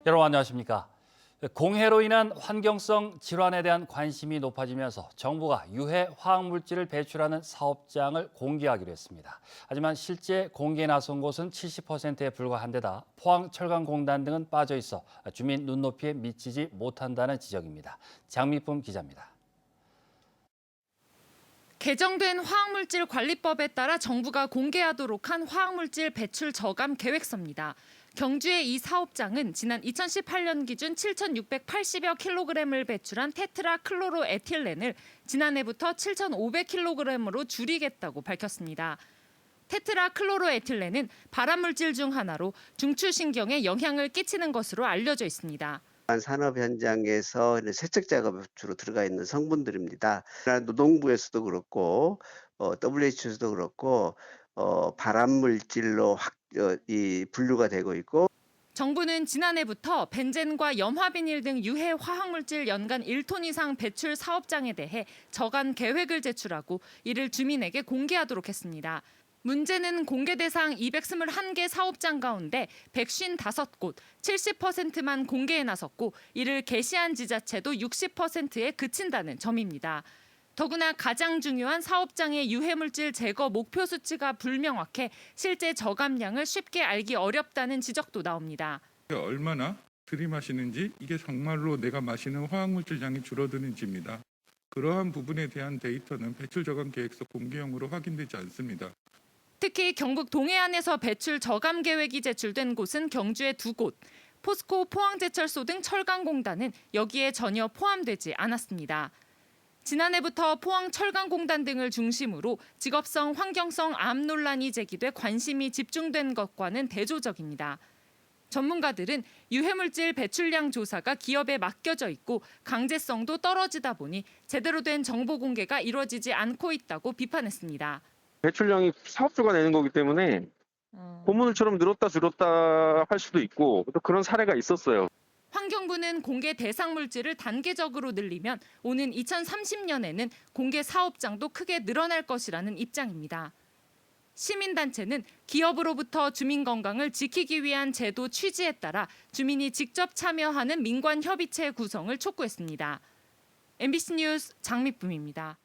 여러분 안녕하십니까? 공해로 인한 환경성 질환에 대한 관심이 높아지면서 정부가 유해 화학물질을 배출하는 사업장을 공개하기로 했습니다. 하지만 실제 공개에 나선 곳은 70%에 불과한 데다 포항철강공단 등은 빠져 있어 주민 눈높이에 미치지 못한다는 지적입니다. 장미쁨 기자입니다. 개정된 화학물질관리법에 따라 정부가 공개하도록 한 화학물질 배출 저감 계획서입니다. 경주의 이 사업장은 지난 2018년 기준 7,680여 킬로그램을 배출한 테트라클로로에틸렌을 지난해부터 7,500킬로그램으로 줄이겠다고 밝혔습니다. 테트라클로로에틸렌은 발암물질 중 하나로 중추신경에 영향을 끼치는 것으로 알려져 있습니다. 산업 현장에서 세척 작업에 주로 들어가 있는 성분들입니다. 노동부에서도 그렇고 WHO에서도 그렇고 발암 물질로 분류가 되고 있고. 정부는 지난해부터 벤젠과 염화비닐 등 유해 화학물질 연간 1톤 이상 배출 사업장에 대해 저감 계획을 제출하고 이를 주민에게 공개하도록 했습니다. 문제는 공개 대상 221개 사업장 가운데 155곳, 70%만 공개에 나섰고 이를 개시한 지자체도 60%에 그친다는 점입니다. 더구나 가장 중요한 사업장의 유해물질 제거 목표 수치가 불명확해 실제 저감량을 쉽게 알기 어렵다는 지적도 나옵니다. 얼마나 들이마시는지, 이게 정말로 내가 마시는 화학물질량이 줄어드는지입니다. 그러한 부분에 대한 데이터는 배출 저감 계획서 공개형으로 확인되지 않습니다. 특히 경북 동해안에서 배출 저감 계획이 제출된 곳은 경주의 2곳, 포스코 포항제철소 등 철강공단은 여기에 전혀 포함되지 않았습니다. 지난해부터 포항철강공단 등을 중심으로 직업성 환경성 암 논란이 제기돼 관심이 집중된 것과는 대조적입니다. 전문가들은 유해물질 배출량 조사가 기업에 맡겨져 있고 강제성도 떨어지다 보니 제대로 된 정보 공개가 이루어지지 않고 있다고 비판했습니다. 배출량이 사업주가 내는 거기 때문에 고문을처럼 늘었다 줄었다 할 수도 있고 또 그런 사례가 있었어요. 환경부는 공개 대상 물질을 단계적으로 늘리면 오는 2030년에는 공개 사업장도 크게 늘어날 것이라는 입장입니다. 시민단체는 기업으로부터 주민 건강을 지키기 위한 제도 취지에 따라 주민이 직접 참여하는 민관협의체 구성을 촉구했습니다. MBC 뉴스 장미쁨입니다.